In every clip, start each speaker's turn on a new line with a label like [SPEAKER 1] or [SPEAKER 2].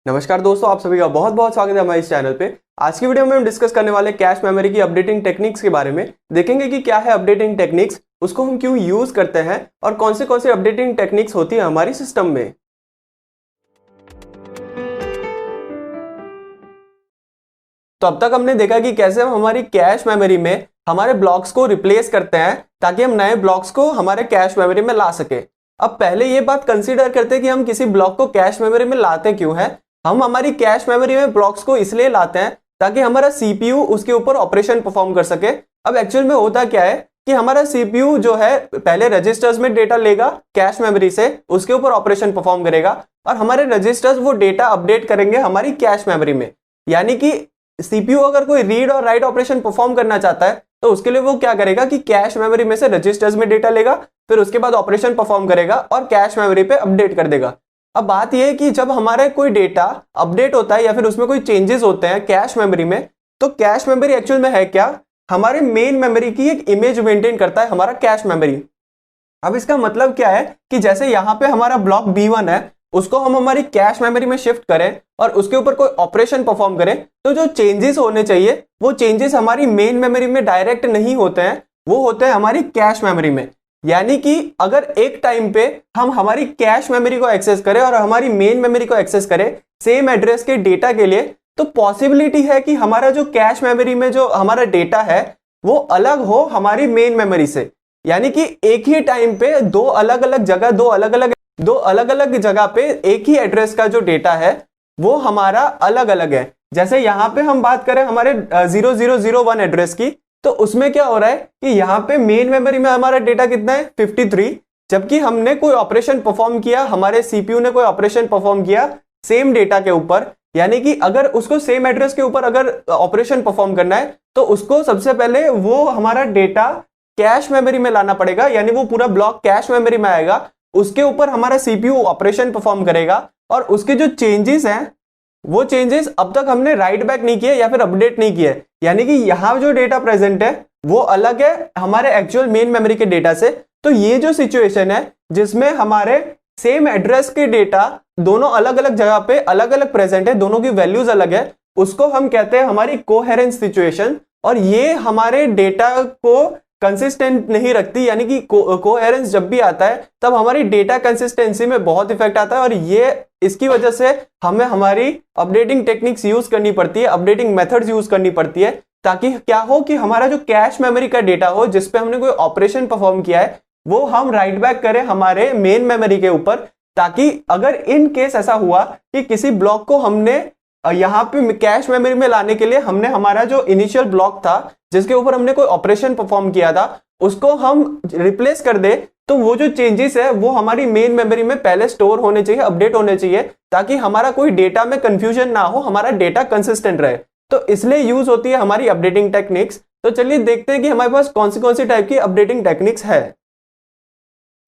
[SPEAKER 1] नमस्कार दोस्तों, आप सभी का बहुत बहुत स्वागत है हमारे इस चैनल पे। आज की वीडियो में हम डिस्कस करने वाले कैश मेमोरी की अपडेटिंग टेक्निक्स के बारे में देखेंगे कि क्या है अपडेटिंग टेक्निक्स, उसको हम क्यों यूज करते हैं और कौन से अपडेटिंग टेक्निक्स होती है हमारी सिस्टम में। तो अब तक हमने देखा कि कैसे हम हमारी कैश मेमोरी में हमारे ब्लॉक्स को रिप्लेस करते हैं ताकि हम नए ब्लॉक्स को हमारे कैश मेमोरी में ला सके। अब पहले ये बात कंसीडर करते हैं कि हम किसी ब्लॉक को कैश मेमोरी में लाते क्यों हैं। हम हमारी कैश मेमोरी में ब्लॉक्स को इसलिए लाते हैं ताकि हमारा सीपीयू उसके ऊपर ऑपरेशन परफॉर्म कर सके। अब एक्चुअल में होता क्या है कि हमारा सीपीयू जो है पहले रजिस्टर्स में डेटा लेगा कैश मेमोरी से, उसके ऊपर ऑपरेशन परफॉर्म करेगा और हमारे रजिस्टर्स वो डेटा अपडेट करेंगे हमारी कैश मेमोरी में। यानी कि सीपीयू अगर कोई रीड और राइट ऑपरेशन परफॉर्म करना चाहता है तो उसके लिए वो क्या करेगा कि कैश मेमोरी में से रजिस्टर्स में डेटा लेगा, फिर उसके बाद ऑपरेशन परफॉर्म करेगा और कैश मेमोरी पे अपडेट कर देगा। अब बात यह है कि जब हमारे कोई डेटा अपडेट होता है या फिर उसमें कोई चेंजेस होते हैं कैश मेमोरी में, तो कैश मेमोरी एक्चुअल में है क्या, हमारे मेन मेमोरी की एक इमेज मेंटेन करता है हमारा कैश मेमोरी। अब इसका मतलब क्या है कि जैसे यहाँ पे हमारा ब्लॉक B1 है, उसको हम हमारी कैश मेमोरी में शिफ्ट करें और उसके ऊपर कोई ऑपरेशन परफॉर्म करें, तो जो चेंजेस होने चाहिए वो चेंजेस हमारी मेन मेमोरी में डायरेक्ट नहीं होते हैं, वो होते हैं हमारी कैश मेमोरी में। यानी कि अगर एक टाइम पे हम हमारी कैश मेमोरी को एक्सेस करें और हमारी मेन मेमोरी को एक्सेस करें सेम एड्रेस के डेटा के लिए, तो पॉसिबिलिटी है कि हमारा जो कैश मेमोरी में जो हमारा डेटा है वो अलग हो हमारी मेन मेमोरी से। यानी कि एक ही टाइम पे दो अलग अलग जगह पे एक ही एड्रेस का जो डेटा है वो हमारा अलग अलग है। जैसे यहाँ पे हम बात करें हमारे 0001 एड्रेस की, तो उसमें क्या हो रहा है कि यहाँ पे मेन मेमोरी में हमारा डेटा कितना है 53, जबकि हमने कोई ऑपरेशन परफॉर्म किया, हमारे सीपीयू ने कोई ऑपरेशन परफॉर्म किया सेम डेटा के ऊपर। यानी कि अगर उसको सेम एड्रेस के ऊपर अगर ऑपरेशन परफॉर्म करना है तो उसको सबसे पहले वो हमारा डेटा कैश मेमोरी में लाना पड़ेगा, यानी वो पूरा ब्लॉक कैश मेमोरी में आएगा, उसके ऊपर हमारा सीपीयू ऑपरेशन परफॉर्म करेगा और उसके जो चेंजेस हैं वो चेंजेस अब तक हमने राइट बैक नहीं किए या फिर अपडेट नहीं किए। यानी कि यहाँ जो डेटा प्रेजेंट है वो अलग है हमारे एक्चुअल मेन मेमोरी के डेटा से। तो ये जो सिचुएशन है जिसमें हमारे सेम एड्रेस के डेटा दोनों अलग अलग जगह पे अलग अलग प्रेजेंट है, दोनों की वैल्यूज अलग है, उसको हम कहते हैं हमारी कोहेरेंस सिचुएशन। और ये हमारे डेटा को कंसिस्टेंट नहीं रखती, यानी कि कोहेरेंस जब भी आता है तब हमारी डेटा कंसिस्टेंसी में बहुत इफेक्ट आता है और ये इसकी वजह से हमें हमारी अपडेटिंग टेक्निक्स यूज करनी पड़ती है, अपडेटिंग मेथड्स यूज करनी पड़ती है, ताकि क्या हो कि हमारा जो कैश मेमोरी का डेटा हो जिसपे हमने कोई ऑपरेशन परफॉर्म किया है वो हम राइट बैक करें हमारे मेन मेमोरी के ऊपर, ताकि अगर इन केस ऐसा हुआ कि किसी ब्लॉक को हमने यहाँ पे कैश मेमोरी में लाने के लिए हमने हमारा जो इनिशियल ब्लॉक था जिसके ऊपर हमने कोई ऑपरेशन परफॉर्म किया था उसको हम रिप्लेस कर दे, तो वो जो चेंजेस है वो हमारी मेन मेमोरी में पहले स्टोर होने चाहिए, अपडेट होने चाहिए, ताकि हमारा कोई डेटा में कंफ्यूजन ना हो, हमारा डेटा कंसिस्टेंट रहे। तो इसलिए यूज होती है हमारी अपडेटिंग टेक्निक्स। तो चलिए देखते हैं कि हमारे पास कौन सी टाइप की अपडेटिंग टेक्निक्स है।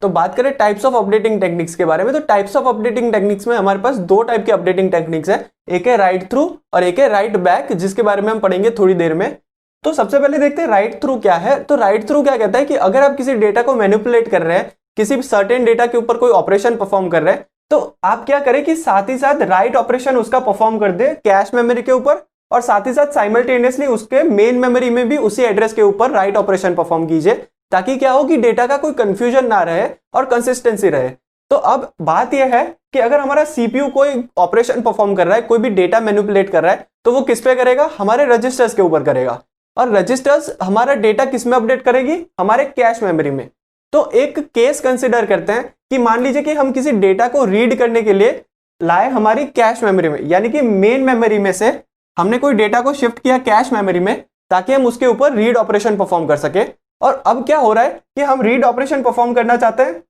[SPEAKER 1] तो बात करें टाइप्स ऑफ अपडेटिंग टेक्निक्स के बारे में, तो टाइप्स ऑफ अपडेटिंग टेक्निक्स में हमारे पास दो टाइप की अपडेटिंग टेक्निक्स है, एक है राइट थ्रू और एक है राइट बैक, जिसके बारे में हम पढ़ेंगे थोड़ी देर में। तो सबसे पहले देखते हैं राइट थ्रू क्या है। तो राइट थ्रू क्या कहता है कि अगर आप किसी डेटा को मैनिपुलेट कर रहे हैं, किसी सर्टेन डेटा के ऊपर कोई ऑपरेशन परफॉर्म कर रहे हैं, तो आप क्या करें कि साथ ही साथ राइट ऑपरेशन उसका परफॉर्म कर दे कैश मेमोरी के ऊपर और साथ ही साथ साइमल्टेनियसली उसके मेन मेमोरी में भी उसी एड्रेस के ऊपर राइट ऑपरेशन परफॉर्म कीजिए, ताकि क्या हो कि डेटा का कोई कंफ्यूजन ना रहे और कंसिस्टेंसी रहे। तो अब बात यह है कि अगर हमारा सीपीयू कोई ऑपरेशन परफॉर्म कर रहा है, कोई भी डेटा मैनिपुलेट कर रहा है, तो वो किस पे करेगा, हमारे रजिस्टर्स के ऊपर करेगा। और रजिस्टर्स हमारा डेटा किस में अपडेट करेगी, हमारे कैश मेमोरी में। तो एक केस कंसिडर करते हैं कि मान लीजिए कि हम किसी डेटा को रीड करने के लिए लाए हमारी कैश मेमोरी में, यानी कि मेन मेमोरी में से हमने कोई डेटा को शिफ्ट किया कैश मेमोरी में ताकि हम उसके ऊपर रीड ऑपरेशन परफॉर्म कर सके। और अब क्या हो रहा है कि हम रीड ऑपरेशन परफॉर्म करना चाहते हैं,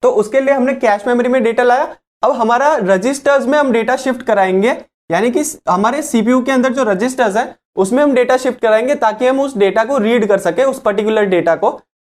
[SPEAKER 1] तो उसके लिए हमने कैश मेमोरी में डेटा लाया, अब हमारा रजिस्टर्स में हम डेटा शिफ्ट कराएंगे, यानी कि हमारे सीपीयू के अंदर जो रजिस्टर्स है उसमें हम डेटा शिफ्ट कराएंगे ताकि हम उस डेटा को रीड कर सके, उस पर्टिकुलर डेटा को।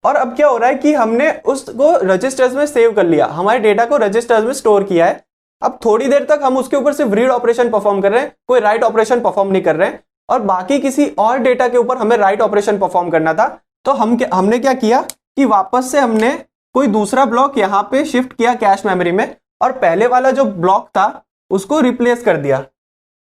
[SPEAKER 1] और अब क्या हो रहा है कि हमने उसको रजिस्टर्स में सेव कर लिया, हमारे डेटा को रजिस्टर्स में स्टोर किया है। अब थोड़ी देर तक हम उसके ऊपर सिर्फ रीड ऑपरेशन परफॉर्म कर रहे हैं, कोई राइट ऑपरेशन परफॉर्म नहीं कर रहे हैं, और बाकी किसी और डेटा के ऊपर हमें राइट ऑपरेशन परफॉर्म करना था। तो हमने क्या किया कि वापस से हमने कोई दूसरा ब्लॉक यहाँ पे शिफ्ट किया कैश मेमोरी में, और पहले वाला जो ब्लॉक था उसको रिप्लेस कर दिया।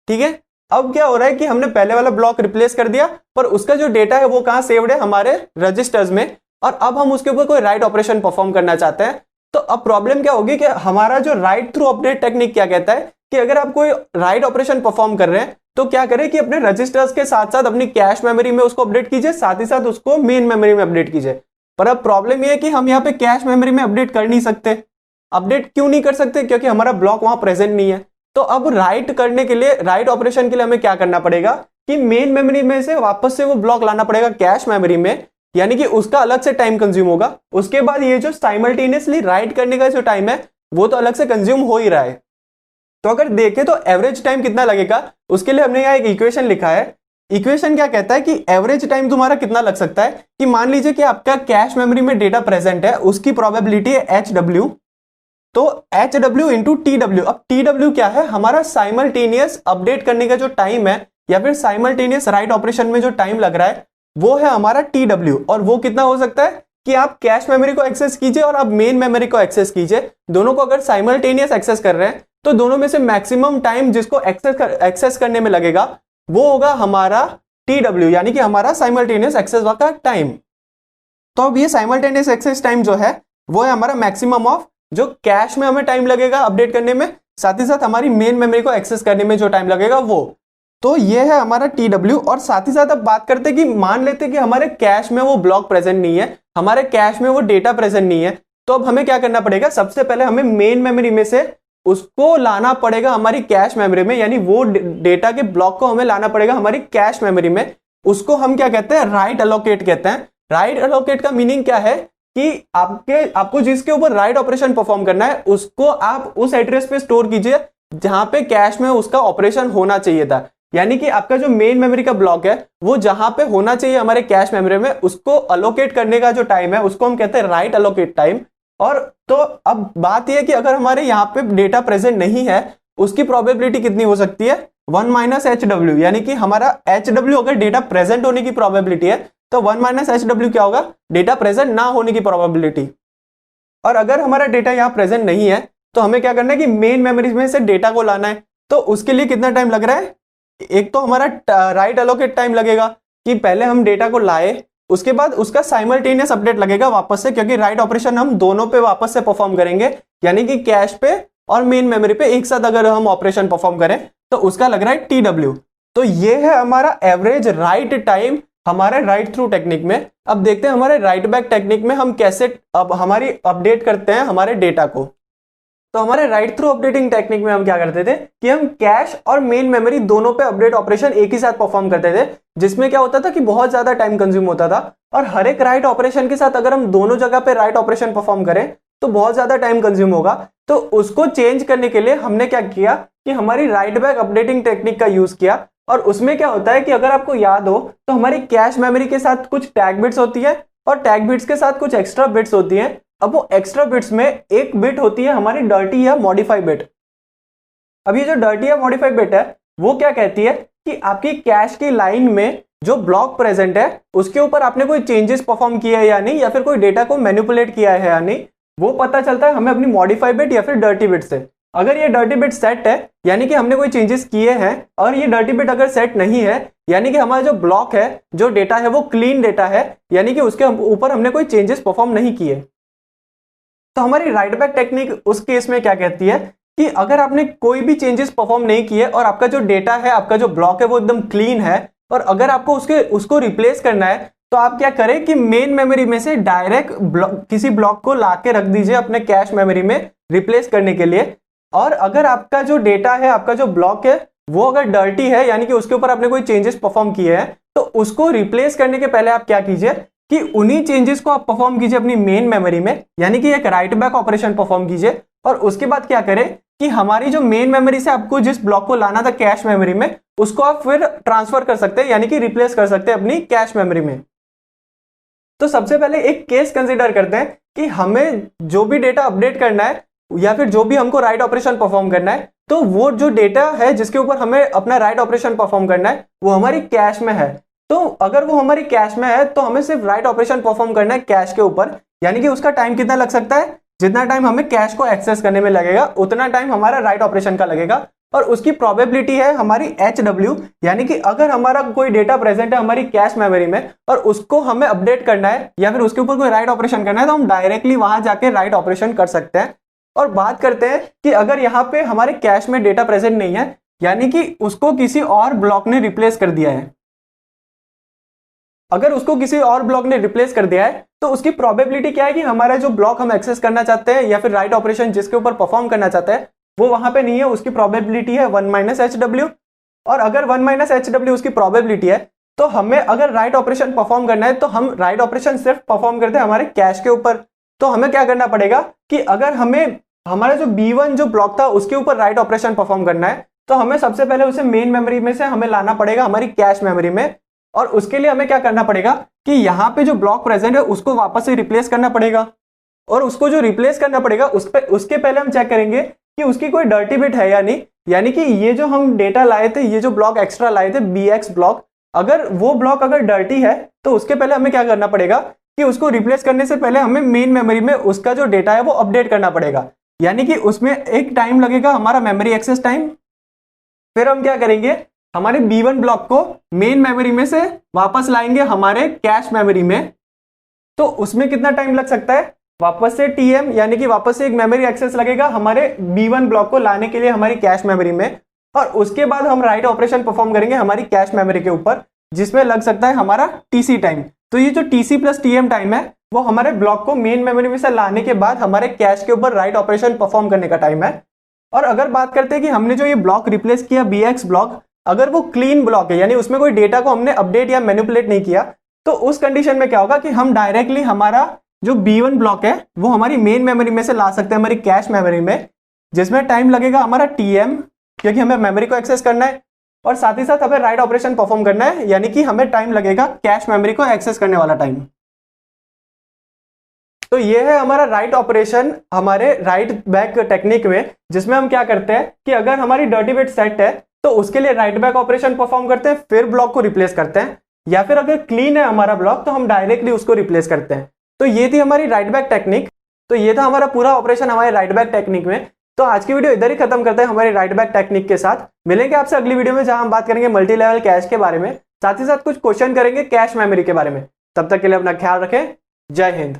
[SPEAKER 1] ठीक है, अब क्या हो रहा है कि हमने पहले वाला ब्लॉक रिप्लेस कर दिया, पर उसका जो डेटा है वो कहां सेव्ड है, हमारे रजिस्टर्स में, और अब हम उसके ऊपर कोई राइट ऑपरेशन परफॉर्म करना चाहते हैं। तो अब प्रॉब्लम क्या होगी कि हमारा जो राइट थ्रू अपडेट टेक्निक क्या कहता है कि अगर आप कोई राइट ऑपरेशन परफॉर्म कर रहे हैं तो क्या करें कि अपने रजिस्टर्स के साथ साथ अपनी कैश मेमोरी में उसको अपडेट कीजिए, साथ ही साथ उसको मेन मेमोरी में अपडेट कीजिए। पर अब प्रॉब्लम यह है कि हम यहाँ पे कैश मेमोरी में अपडेट कर नहीं सकते। अपडेट क्यों नहीं कर सकते? क्योंकि हमारा ब्लॉक वहां प्रेजेंट नहीं है। तो अब राइट करने के लिए, राइट ऑपरेशन के लिए हमें क्या करना पड़ेगा कि मेन मेमोरी में से वापस से वो ब्लॉक लाना पड़ेगा कैश मेमोरी में, यानी कि उसका अलग से टाइम कंज्यूम होगा। उसके बाद ये जो साइमल्टेनियसली राइट करने का जो टाइम है वो तो अलग से कंज्यूम हो ही रहा है। तो अगर देखें तो एवरेज टाइम कितना लगेगा, उसके लिए हमने यहाँ एक इक्वेशन लिखा है। इक्वेशन क्या कहता है कि एवरेज टाइम तुम्हारा कितना लग सकता है कि मान लीजिए कि आपका कैश मेमोरी में डेटा प्रेजेंट है, उसकी प्रोबेबिलिटी है HW, तो HW इंटू TW। अब TW क्या है? हमारा साइमल्टेनियस अपडेट करने का जो टाइम है या फिर साइमल्टेनियस राइट ऑपरेशन में जो टाइम लग रहा है वो है हमारा TW। और वो कितना हो सकता है कि आप कैश मेमोरी को एक्सेस कीजिए और आप मेन मेमोरी को एक्सेस कीजिए, दोनों को अगर साइमल्टेनियस एक्सेस कर रहे हैं तो दोनों में से मैक्सिमम टाइम जिसको एक्सेस करने में लगेगा वो होगा हमारा TW, यानी कि हमारा साइमल्टेनियस एक्सेस का टाइम। तो अब ये साइमल्टेनियस एक्सेस टाइम जो है वो है हमारा मैक्सिमम ऑफ जो कैश में हमें टाइम लगेगा अपडेट करने में, साथ ही साथ हमारी मेन मेमोरी को एक्सेस करने में जो टाइम लगेगा वो। तो ये है हमारा TW। और साथ ही साथ अब बात करते कि मान लेते कि हमारे कैश में वो ब्लॉक प्रेजेंट नहीं है, हमारे कैश में वो डेटा प्रेजेंट नहीं है, तो अब हमें क्या करना पड़ेगा? सबसे पहले हमें मेन मेमोरी में से उसको लाना पड़ेगा हमारी कैश मेमोरी में, यानी वो डेटा के ब्लॉक को हमें लाना पड़ेगा हमारी कैश मेमोरी में। उसको हम क्या कहते हैं? राइट एलोकेट कहते हैं। राइट एलोकेट का मीनिंग क्या है कि आपको जिसके ऊपर राइट ऑपरेशन परफॉर्म करना है उसको आप उस एड्रेस पे स्टोर कीजिए जहां पे कैश में उसका ऑपरेशन होना चाहिए था। यानी कि आपका जो मेन मेमोरी का ब्लॉक है वो जहां पे होना चाहिए हमारे कैश मेमोरी में, उसको अलोकेट करने का जो टाइम है उसको हम कहते हैं राइट एलोकेट टाइम। और तो अब बात यह है कि अगर हमारे यहाँ पे डेटा प्रेजेंट नहीं है उसकी प्रोबेबिलिटी कितनी हो सकती है? 1 माइनस HW, यानी कि हमारा HW अगर डेटा प्रेजेंट होने की प्रोबेबिलिटी है तो 1 माइनस HW क्या होगा? डेटा प्रेजेंट ना होने की प्रोबेबिलिटी। और अगर हमारा डेटा यहाँ प्रेजेंट नहीं है तो हमें क्या करना है कि मेन मेमोरी में से डेटा को लाना है। तो उसके लिए कितना टाइम लग रहा है? एक तो हमारा राइट एलोकेट टाइम लगेगा कि पहले हम डेटा को लाए, उसके बाद उसका साइमल्टेनियस अपडेट लगेगा वापस से, क्योंकि राइट ऑपरेशन हम दोनों पे वापस से परफॉर्म करेंगे, यानी कि कैश पे और मेन मेमोरी पे एक साथ अगर हम ऑपरेशन परफॉर्म करें तो उसका लग रहा है TW। तो ये है हमारा एवरेज राइट टाइम हमारे राइट थ्रू टेक्निक में। अब देखते हैं हमारे राइट बैक टेक्निक में हम कैसे अब हमारी अपडेट करते हैं हमारे डेटा को। तो हमारे राइट थ्रू अपडेटिंग टेक्निक में हम क्या करते थे कि हम कैश और मेन मेमोरी दोनों पे अपडेट ऑपरेशन एक ही साथ परफॉर्म करते थे, जिसमें क्या होता था कि बहुत ज्यादा टाइम कंज्यूम होता था। और हर एक राइट ऑपरेशन के साथ अगर हम दोनों जगह पे राइट ऑपरेशन परफॉर्म करें तो बहुत ज्यादा टाइम कंज्यूम होगा। तो उसको चेंज करने के लिए हमने क्या किया कि हमारी राइट बैक अपडेटिंग टेक्निक का यूज किया। और उसमें क्या होता है कि अगर आपको याद हो तो हमारी कैश मेमोरी के साथ कुछ टैग बिट्स होती है और टैग बिट्स के साथ कुछ एक्स्ट्रा बिट्स होती हैं। अब वो एक्स्ट्रा बिट्स में एक बिट होती है हमारी डर्टी या मॉडिफाई बिट। अब ये जो डर्टी या मॉडिफाई बिट है वो क्या कहती है कि आपकी कैश की लाइन में जो ब्लॉक प्रेजेंट है उसके ऊपर आपने कोई चेंजेस परफॉर्म किया है या नहीं, या फिर कोई डेटा को मैनिपुलेट किया है या नहीं, वो पता चलता है हमें अपनी मॉडिफाई बिट या फिर डर्टी बिट से। अगर ये डर्टी बिट सेट है यानी कि हमने कोई चेंजेस किए हैं, और ये डर्टी बिट अगर सेट नहीं है यानी कि हमारा जो ब्लॉक है, जो डेटा है वो क्लीन डेटा है, यानी कि उसके ऊपर हमने कोई चेंजेस परफॉर्म नहीं किए। तो हमारी राइट बैक टेक्निक उस केस में क्या कहती है कि अगर आपने कोई भी चेंजेस परफॉर्म नहीं किए और आपका जो डेटा है, आपका जो ब्लॉक है वो एकदम क्लीन है, और अगर आपको उसको रिप्लेस करना है तो आप क्या करें कि मेन मेमोरी में से डायरेक्ट किसी ब्लॉक को ला के रख दीजिए अपने कैश मेमोरी में रिप्लेस करने के लिए। और अगर आपका जो डेटा है, आपका जो ब्लॉक है वो अगर डर्टी है यानी कि उसके ऊपर आपने कोई चेंजेस परफॉर्म किए हैं, तो उसको रिप्लेस करने के पहले आप क्या कीजिए कि उन्हीं चेंजेस को आप परफॉर्म कीजिए अपनी मेन मेमोरी में, यानी कि एक राइट बैक ऑपरेशन परफॉर्म कीजिए। और उसके बाद क्या करें कि हमारी जो मेन मेमोरी से आपको जिस ब्लॉक को लाना था कैश मेमोरी में, उसको आप फिर ट्रांसफर कर सकते हैं, यानी कि रिप्लेस कर सकते हैं अपनी कैश मेमोरी में। तो सबसे पहले एक केस कंसीडर करते हैं कि हमें जो भी डेटा अपडेट करना है या फिर जो भी हमको राइट ऑपरेशन परफॉर्म करना है, तो वो जो डेटा है जिसके ऊपर हमें अपना राइट ऑपरेशन परफॉर्म करना है वो हमारी कैश में है। तो अगर वो हमारी कैश में है तो हमें सिर्फ राइट ऑपरेशन परफॉर्म करना है कैश के ऊपर, यानी कि उसका टाइम कितना लग सकता है जितना टाइम हमें कैश को एक्सेस करने में लगेगा उतना टाइम हमारा राइट ऑपरेशन का लगेगा, और उसकी प्रोबेबिलिटी है हमारी HW, यानी कि अगर हमारा कोई डेटा प्रेजेंट है हमारी कैश मेमोरी में और उसको हमें अपडेट करना है या फिर उसके ऊपर कोई राइट ऑपरेशन करना है तो हम डायरेक्टली वहां जाके राइट ऑपरेशन कर सकते हैं। और बात करते हैं कि अगर यहाँ पे हमारे कैश में डेटा प्रेजेंट नहीं है, यानी कि उसको किसी और ब्लॉक ने रिप्लेस कर दिया है, अगर उसको किसी और ब्लॉक ने रिप्लेस कर दिया है तो उसकी प्रोबेबिलिटी क्या है कि हमारा जो ब्लॉक हम एक्सेस करना चाहते हैं या फिर राइट ऑपरेशन जिसके ऊपर परफॉर्म करना चाहते हैं वो वहां पे नहीं है, उसकी प्रोबेबिलिटी है 1 - HW। और अगर 1 - HW उसकी प्रोबेबिलिटी है तो हमें अगर राइट ऑपरेशन परफॉर्म करना है तो हम राइट ऑपरेशन सिर्फ परफॉर्म करते हैं हमारे कैश के ऊपर। तो हमें क्या करना पड़ेगा कि अगर हमें हमारा जो B1 जो ब्लॉक था उसके ऊपर राइट ऑपरेशन परफॉर्म करना है तो हमें सबसे पहले उसे मेन मेमोरी में से हमें लाना पड़ेगा हमारी कैश मेमोरी में, और उसके लिए हमें क्या करना पड़ेगा कि यहाँ पे जो ब्लॉक प्रेजेंट है उसको वापस से रिप्लेस करना पड़ेगा। और उसको जो रिप्लेस करना पड़ेगा उसके पहले हम चेक करेंगे कि उसकी कोई डर्टी बिट है या नहीं, यानी कि ये जो हम डेटा लाए थे, ये जो ब्लॉक एक्स्ट्रा लाए थे BX ब्लॉक, अगर वो ब्लॉक अगर डर्टी है तो उसके पहले हमें क्या करना पड़ेगा कि उसको रिप्लेस करने से पहले हमें मेन मेमोरी में उसका जो डेटा है वो अपडेट करना पड़ेगा, यानी कि उसमें एक टाइम लगेगा हमारा मेमोरी एक्सेस टाइम। फिर हम क्या करेंगे, हमारे B1 ब्लॉक को मेन मेमोरी में से वापस लाएंगे हमारे कैश मेमोरी में, तो उसमें कितना टाइम लग सकता है, वापस से TM यानी कि वापस से एक मेमोरी एक्सेस लगेगा हमारे B1 ब्लॉक को लाने के लिए हमारी कैश मेमोरी में, और उसके बाद हम राइट ऑपरेशन परफॉर्म करेंगे हमारी कैश मेमोरी के ऊपर जिसमें लग सकता है हमारा TC टाइम। तो ये जो TC + TM टाइम है वो हमारे ब्लॉक को मेन मेमोरी में से लाने के बाद हमारे कैश के ऊपर राइट ऑपरेशन परफॉर्म करने का टाइम है। और अगर बात करते हैं कि हमने जो ये ब्लॉक रिप्लेस किया BX ब्लॉक, अगर वो क्लीन ब्लॉक है यानी उसमें कोई डेटा को हमने अपडेट या मैनिपुलेट नहीं किया, तो उस कंडीशन में क्या होगा कि हम डायरेक्टली हमारा जो B1 ब्लॉक है वो हमारी मेन मेमोरी में से ला सकते हैं हमारी कैश मेमोरी में, जिसमें टाइम लगेगा हमारा TM क्योंकि हमें मेमोरी को एक्सेस करना है, और साथ ही साथ हमें राइट ऑपरेशन परफॉर्म करना है, यानी कि हमें टाइम लगेगा कैश मेमोरी को एक्सेस करने वाला टाइम। तो ये है हमारा राइट ऑपरेशन हमारे राइट बैक टेक्निक में, जिसमें हम क्या करते हैं कि अगर हमारी डर्टी बिट सेट है तो उसके लिए राइट बैक ऑपरेशन परफॉर्म करते हैं, फिर ब्लॉक को रिप्लेस करते हैं, या फिर अगर क्लीन है हमारा ब्लॉक तो हम डायरेक्टली उसको रिप्लेस करते हैं। तो ये थी हमारी राइट बैक टेक्निक। तो ये था हमारा पूरा ऑपरेशन हमारे राइट बैक टेक्निक में। तो आज की वीडियो इधर ही खत्म करते हैं हमारी राइट बैक टेक्निक के साथ। मिलेंगे आपसे अगली वीडियो में जहां हम बात करेंगे मल्टी लेवल कैश के बारे में, साथ ही साथ कुछ क्वेश्चन करेंगे कैश मेमोरी के बारे में। तब तक के लिए अपना ख्याल रखें। जय हिंद।